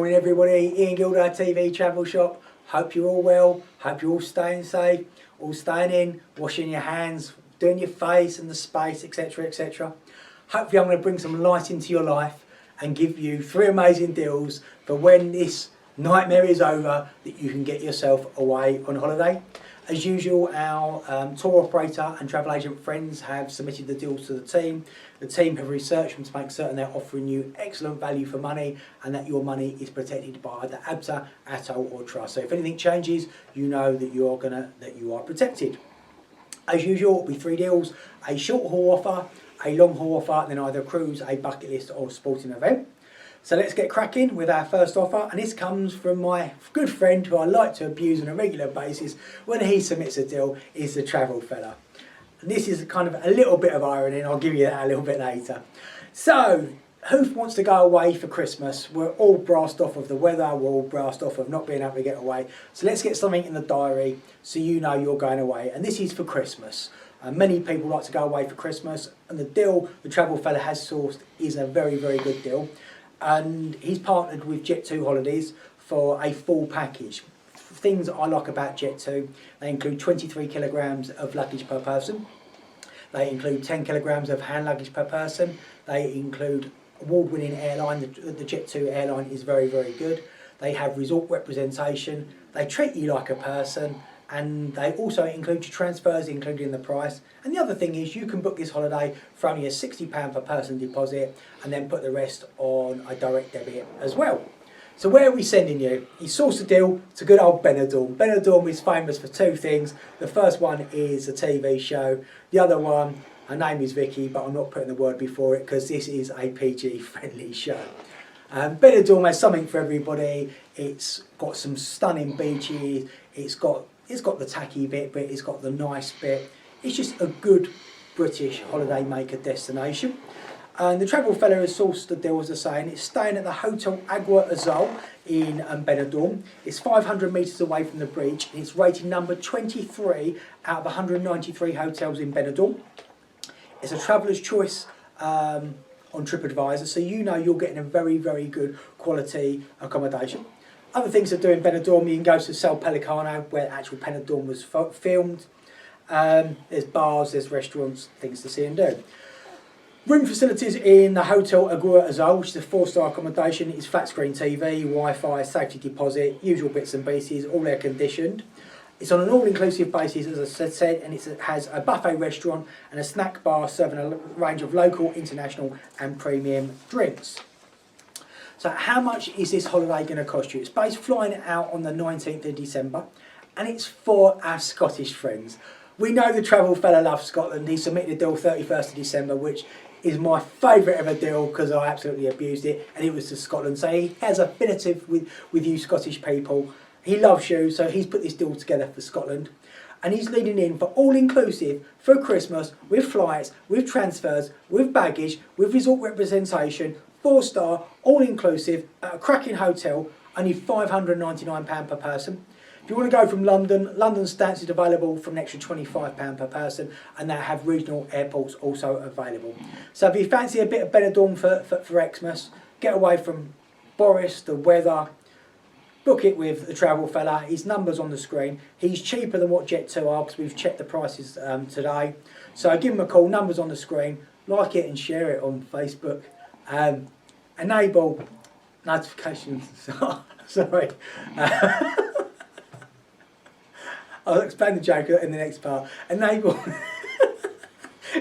Morning everybody, Ian Gilder, TV Travel Shop. Hope you're all well, hope you're all staying safe, all staying in, washing your hands, doing your face and the space, etc, etc. Hopefully I'm going to bring some light into your life and give you 3 amazing deals for when this nightmare is over, that you can get yourself away on holiday. As usual, our tour operator and travel agent friends have submitted the deals to the team. The team have researched them to make certain they're offering you excellent value for money and that your money is protected by either ABSA, ATO or Trust. So if anything changes, you know that you are protected. As usual, it'll be 3 deals: a short haul offer, a long haul offer, and then either a cruise, a bucket list or a sporting event. So let's get cracking with our first offer, and this comes from my good friend who I like to abuse on a regular basis when he submits a deal, is the travel fella. And this is kind of a little bit of irony, and I'll give you that a little bit later. So, who wants to go away for Christmas? We're all brassed off of the weather, we're all brassed off of not being able to get away. So let's get something in the diary so you know you're going away, and this is for Christmas. Many people like to go away for Christmas, and the deal the travel fella has sourced is a very, very good deal. And he's partnered with Jet2 Holidays for a full package. Things I like about Jet2: they include 23 kilograms of luggage per person, they include 10 kilograms of hand luggage per person, they include award-winning airline. The Jet2 airline is very, very good. They have resort representation, they treat you like a person, and they also include your transfers included in the price. And the other thing is, you can book this holiday for only a £60 per person deposit and then put the rest on a direct debit as well. So where are we sending you? He sourced a deal to good old Benidorm. Benidorm is famous for 2 things. The first one is a TV show. The other one, her name is Vicky, but I'm not putting the word before it because this is a PG friendly show. Benidorm has something for everybody. It's got some stunning beaches, it's got the tacky bit, but it's got the nice bit. It's just a good British holiday maker destination. And the travel fella has sourced the deal, as I say, and it's staying at the Hotel Agua Azul in Benidorm. It's 500 metres away from the beach, and it's rated number 23 out of 193 hotels in Benidorm. It's a traveller's choice on TripAdvisor, so you know you're getting a very, very good quality accommodation. Other things to do in Benidorm: you can go to Sal Pelicano, where actual Benidorm was filmed. There's bars, there's restaurants, things to see and do. Room facilities in the Hotel Agua Azul, which is a 4-star accommodation. It's flat screen TV, Wi-Fi, safety deposit, usual bits and pieces, all air conditioned. It's on an all-inclusive basis, as I said, and it has a buffet restaurant and a snack bar serving a range of local, international and premium drinks. So how much is this holiday going to cost you? It's based flying out on the 19th of December, and it's for our Scottish friends. We know the travel fella loves Scotland. He submitted a deal 31st of December, which is my favourite ever deal because I absolutely abused it, and it was to Scotland. So he has affinity with you Scottish people. He loves you, so he's put this deal together for Scotland. And he's leading in for all-inclusive for Christmas, with flights, with transfers, with baggage, with resort representation, 4-star, all-inclusive, at a cracking hotel, only £599 per person. If you want to go from London, London Stansted is available for an extra £25 per person, and they have regional airports also available. So if you fancy a bit of Benidorm for Xmas, get away from Boris, the weather, book it with the travel fella. His number's on the screen. He's cheaper than what Jet2 are because we've checked the prices today. So give him a call, number's on the screen. Like it and share it on Facebook. Enable notifications. Sorry. I'll explain the joke in the next part. Enable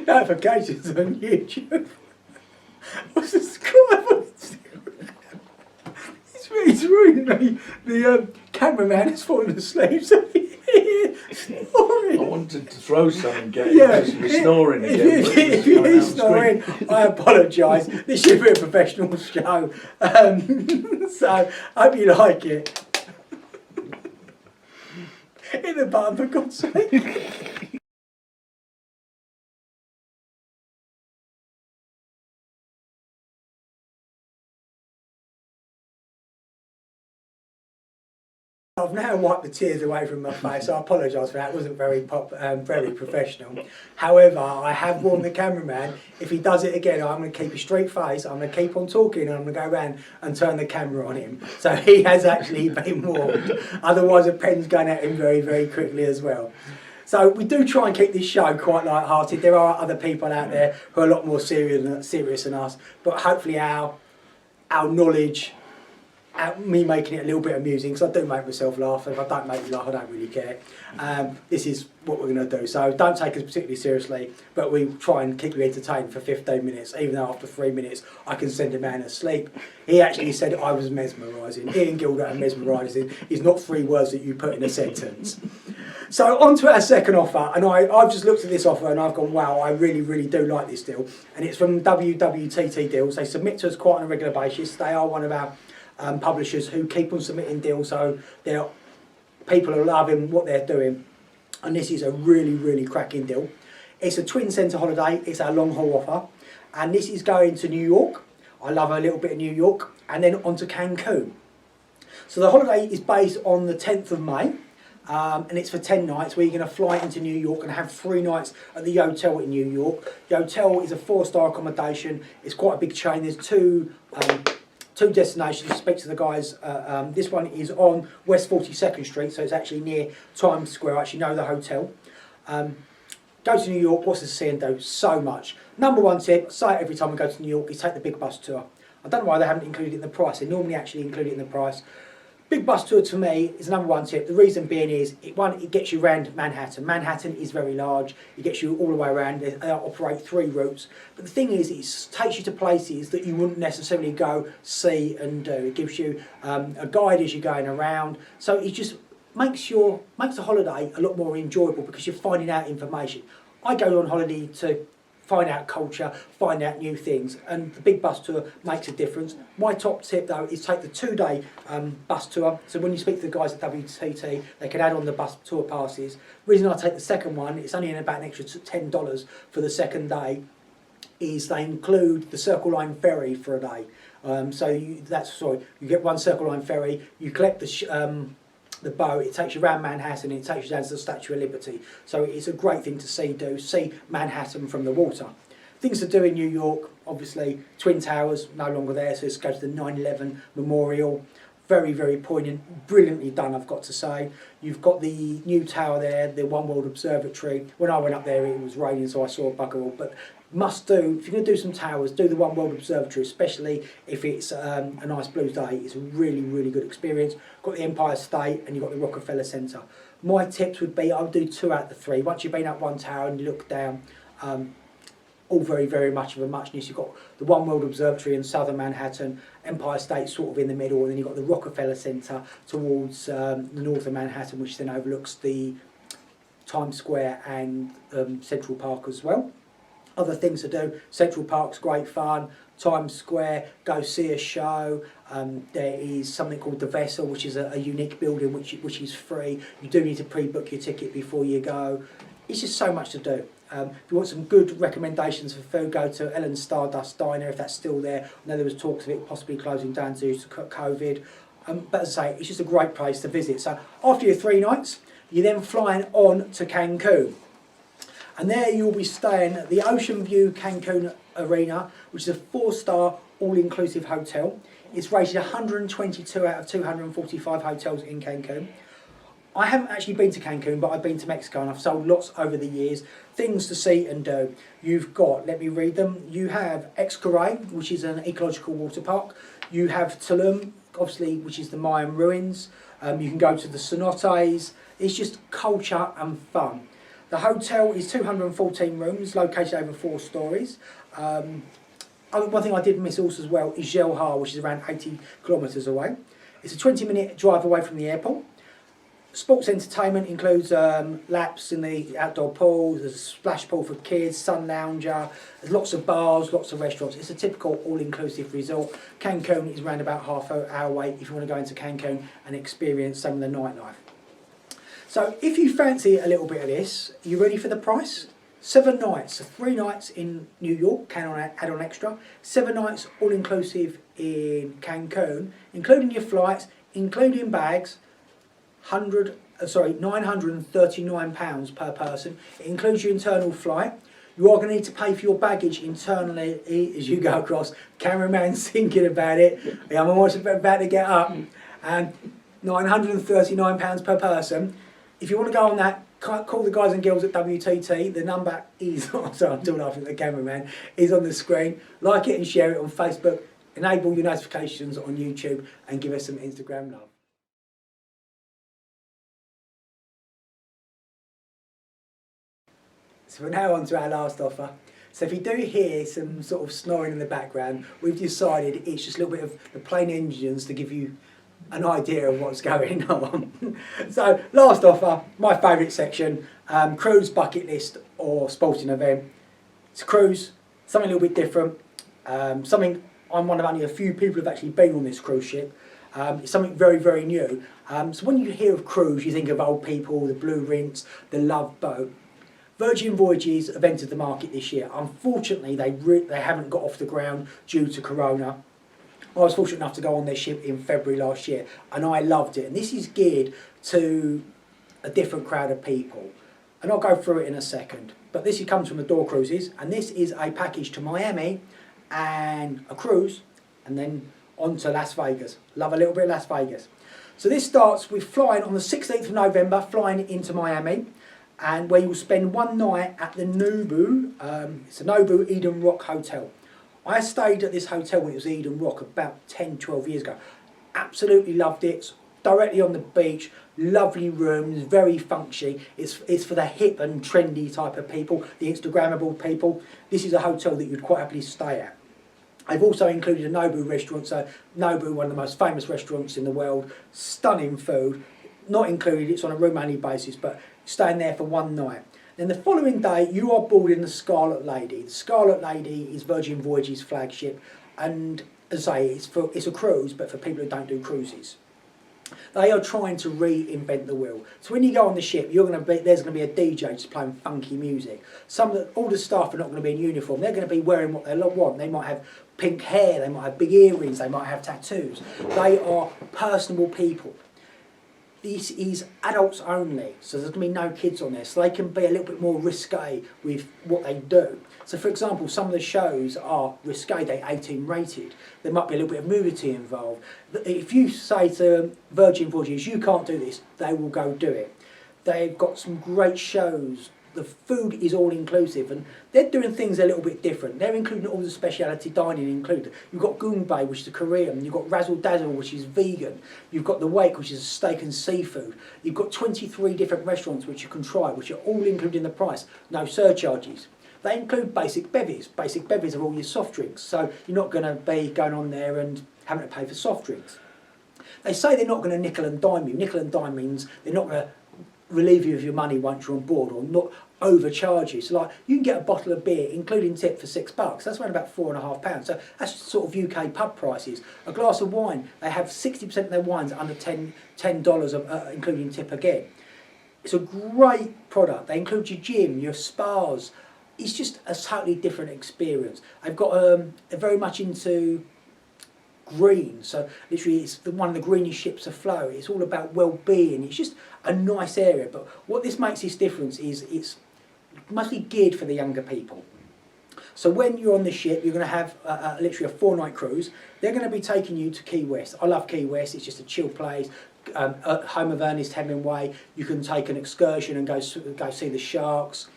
notifications on YouTube. Subscribe. He's ruined me. The cameraman is falling asleep. So snoring. I wanted to throw something at you because you were snoring again. If you're snoring, I apologise. This should be a professional show. So I hope you like it. Hit the button, for God's sake. I've now wiped the tears away from my face. I apologise for that. It wasn't very very professional. However, I have warned the cameraman, if he does it again, I'm going to keep a straight face, I'm going to keep on talking, and I'm going to go around and turn the camera on him. So he has actually been warned. Otherwise, a pen's going at him very, very quickly as well. So we do try and keep this show quite light-hearted. There are other people out there who are a lot more serious than us, but hopefully our knowledge, me making it a little bit amusing, because I do make myself laugh, and if I don't make you laugh, I don't really care. This is what we're going to do. So don't take us particularly seriously, but we try and keep you entertained for 15 minutes, even though after 3 minutes I can send a man asleep. He actually said I was mesmerising. Ian Gilder and mesmerising is not 3 words that you put in a sentence. So on to our second offer, and I've just looked at this offer and I've gone, wow, I really, really do like this deal. And it's from WWTT Deals. They submit to us quite on a regular basis. They are one of our publishers who keep on submitting deals, so people are loving what they're doing. And this is a really, really cracking deal. It's a twin centre holiday. It's our long haul offer. And this is going to New York. I love a little bit of New York. And then on to Cancun. So the holiday is based on the 10th of May. And it's for 10 nights where you're going to fly into New York and have 3 nights at the hotel in New York. The hotel is a 4-star accommodation. It's quite a big chain. There's two destinations. Speak to the guys. This one is on West 42nd Street, so it's actually near Times Square. I actually know the hotel. Go to New York. What's to see and do? So much. Number one tip, say it every time we go to New York, is take the big bus tour. I don't know why they haven't included it in the price. They normally actually include it in the price. Big bus tour to me is the number one tip. The reason being is, it gets you around Manhattan. Manhattan is very large. It gets you all the way around. They operate 3 routes. But the thing is, it takes you to places that you wouldn't necessarily go see and do. It gives you a guide as you're going around. So it just makes the holiday a lot more enjoyable because you're finding out information. I go on holiday to find out culture, find out new things, and the big bus tour makes a difference. My top tip though is take the 2-day bus tour. So when you speak to the guys at WTT, they can add on the bus tour passes. The reason I take the second one, it's only about an extra $10 for the second day, is they include the Circle Line ferry for a day. You get one Circle Line ferry, you collect the boat, it takes you around Manhattan, it takes you down to the Statue of Liberty. So it's a great thing to see Manhattan from the water. Things to do in New York, obviously, Twin Towers, no longer there, so let's go to the 9/11 Memorial. Very, very poignant, brilliantly done, I've got to say. You've got the new tower there, the One World Observatory. When I went up there, it was raining, so I saw a bugger all, but must do, if you're going to do some towers, do the One World Observatory, especially if it's a nice blue day. It's a really, really good experience. Got the Empire State and you've got the Rockefeller Center. My tips would be, I'll do 2 out of the 3. Once you've been up one tower and you look down, all very, very much of a muchness. You've got the One World Observatory in southern Manhattan, Empire State sort of in the middle, and then you've got the Rockefeller Center towards the north of Manhattan, which then overlooks the Times Square and Central Park as well. Other things to do, Central Park's great fun, Times Square, go see a show. There is something called The Vessel, which is a unique building which is free. You do need to pre-book your ticket before you go. It's just so much to do. If you want some good recommendations for food, go to Ellen's Stardust Diner if that's still there. I know there was talks of it possibly closing down due to COVID. But as I say, it's just a great place to visit. So after your 3 nights, you're then flying on to Cancun. And there you'll be staying at the Ocean View Cancun Arena, which is a 4-star all-inclusive hotel. It's rated 122 out of 245 hotels in Cancun. I haven't actually been to Cancun, but I've been to Mexico and I've sold lots over the years. Things to see and do. You've got, let me read them. You have Xcaret, which is an ecological water park. You have Tulum, obviously, which is the Mayan ruins. You can go to the cenotes. It's just culture and fun. The hotel is 214 rooms, located over 4 stories. One thing I did miss also as well is Xel-Har, which is around 80 kilometres away. It's a 20-minute drive away from the airport. Sports entertainment includes laps in the outdoor pool, there's a splash pool for kids, sun lounger, there's lots of bars, lots of restaurants. It's a typical all-inclusive resort. Cancun is around about half an hour away if you want to go into Cancun and experience some of the nightlife. So if you fancy a little bit of this, are you ready for the price? 7 nights, so 3 nights in New York, can add on extra. 7 nights all-inclusive in Cancun, including your flights, including bags, £939 per person. It includes your internal flight. You are going to need to pay for your baggage internally as you go across. Cameraman's thinking about it. I'm almost about to get up. And £939 per person. If you want to go on that, call the guys and girls at WTT. The number is, sorry, I'm still laughing at the cameraman, is on the screen. Like it and share it on Facebook. Enable your notifications on YouTube and give us some Instagram love. So we're now on to our last offer. So if you do hear some sort of snoring in the background, we've decided it's just a little bit of the plane engines to give you an idea of what's going on. So last offer, my favourite section, cruise, bucket list or sporting event. It's a cruise, something a little bit different, something I'm one of only a few people who've actually been on this cruise ship. It's something very, very new. So when you hear of cruise, you think of old people, the blue rinse, the love boat. Virgin Voyages have entered the market this year. Unfortunately, they haven't got off the ground due to Corona. I was fortunate enough to go on their ship in February last year, and I loved it. And this is geared to a different crowd of people. And I'll go through it in a second. But this comes from Adore Cruises, and this is a package to Miami and a cruise, and then on to Las Vegas. Love a little bit of Las Vegas. So this starts with flying on the 16th of November, flying into Miami, and where you'll spend one night at the Nobu, it's the Nobu Eden Rock Hotel. I stayed at this hotel when it was Eden Rock about 10, 12 years ago. Absolutely loved it. It's directly on the beach, lovely rooms, very funchy. It's for the hip and trendy type of people, the Instagrammable people. This is a hotel that you'd quite happily stay at. I've also included a Nobu restaurant, so Nobu, one of the most famous restaurants in the world, stunning food. Not included, it's on a room-only basis, but staying there for one night. Then the following day, you are boarding the Scarlet Lady. The Scarlet Lady is Virgin Voyages' flagship, and as I say, it's a cruise, but for people who don't do cruises. They are trying to reinvent the wheel. So when you go on the ship, there's going to be a DJ just playing funky music. All the staff are not going to be in uniform. They're going to be wearing what they want. They might have pink hair, they might have big earrings, they might have tattoos. They are personable people. This is adults only, so there's going to be no kids on there, so they can be a little bit more risque with what they do. So for example, some of the shows are risque, they're 18 rated. There might be a little bit of nudity involved. If you say to Virgin Voyages, you can't do this, they will go do it. They've got some great shows. The food is all inclusive, and they're doing things a little bit different. They're including all the speciality dining included. You've got Gungbei, which is a Korean. You've got Razzle Dazzle, which is vegan. You've got the Wake, which is steak and seafood. You've got 23 different restaurants which you can try, which are all included in the price. No surcharges. They include basic bevies. Basic bevies are all your soft drinks, so you're not going to be going on there and having to pay for soft drinks. They say they're not going to nickel and dime you. Nickel and dime means they're not going to relieve you of your money once you're on board, or not overcharge you. So like, you can get a bottle of beer including tip for £6. That's around about £4.50. So that's sort of UK pub prices. A glass of wine, they have 60% of their wines under $10 including tip again. It's a great product. They include your gym, your spas. It's just a totally different experience. They've got they're very much into green, so literally it's one of the greenest ships afloat. It's all about well-being. It's just a nice area, but what this makes this difference is it must be geared for the younger people. So when you're on the ship, you're going to have literally a 4-night cruise. They're going to be taking you to Key West. I love Key West. It's just a chill place. Home of Ernest Hemingway. You can take an excursion and go see the sharks.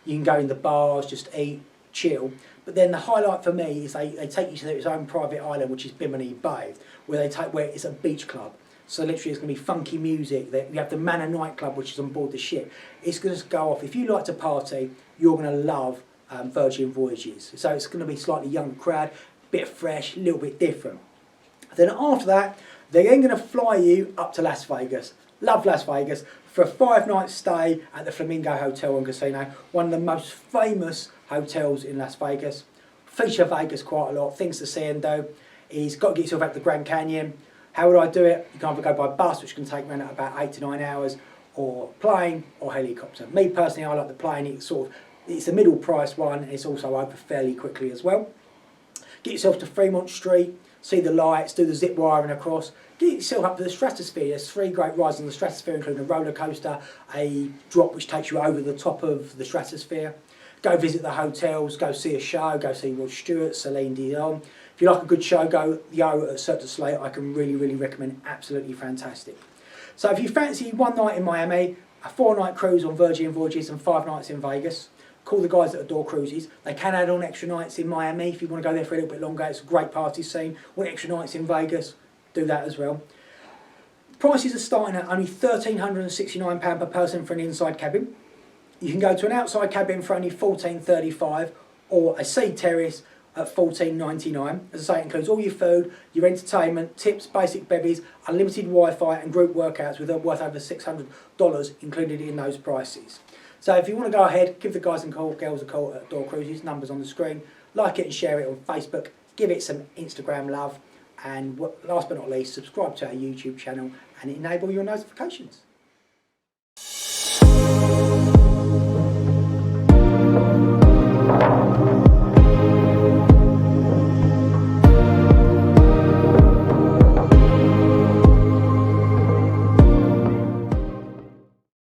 You can go in the bars, just eat, chill. But then the highlight for me is they take you to its own private island, which is Bimini Bay, where it's a beach club. So literally it's going to be funky music. You have the Manor nightclub, which is on board the ship. It's going to go off. If you like to party, you're going to love Virgin Voyages. So it's going to be slightly younger crowd, bit fresh, a little bit different. Then after that, they're then going to fly you up to Las Vegas. Love Las Vegas for a 5-night stay at the Flamingo Hotel and Casino, one of the most famous hotels in Las Vegas. Feature Vegas quite a lot. Things to see and do is got to get yourself out to the Grand Canyon. How would I do it? You can either go by bus, which can take around about 8 to 9 hours, or plane or helicopter. Me personally, I like the plane. It's a middle price one, and it's also over fairly quickly as well. Get yourself to Fremont Street, see the lights, do the zip wiring across, get yourself up to the stratosphere. There's 3 great rides on the stratosphere, including a roller coaster, a drop which takes you over the top of the stratosphere. Go visit the hotels, go see a show, go see Rod Stewart, Celine Dion. If you like a good show, go Yo at Cirque du Soleil. I can really, really recommend. Absolutely fantastic. So if you fancy one night in Miami, a 4-night cruise on Virgin Voyages and 5 nights in Vegas, call the guys at Adore Cruises. They can add on extra nights in Miami if you want to go there for a little bit longer. It's a great party scene. Want extra nights in Vegas, do that as well. Prices are starting at only £1,369 per person for an inside cabin. You can go to an outside cabin for only $14.35 or a sea terrace at $14.99. As I say, it includes all your food, your entertainment, tips, basic bevies, unlimited Wi-Fi and group workouts worth over $600 included in those prices. So if you want to go ahead, give the guys and girls a call at Adore Cruises, numbers on the screen, like it and share it on Facebook, give it some Instagram love, and last but not least, subscribe to our YouTube channel and enable your notifications.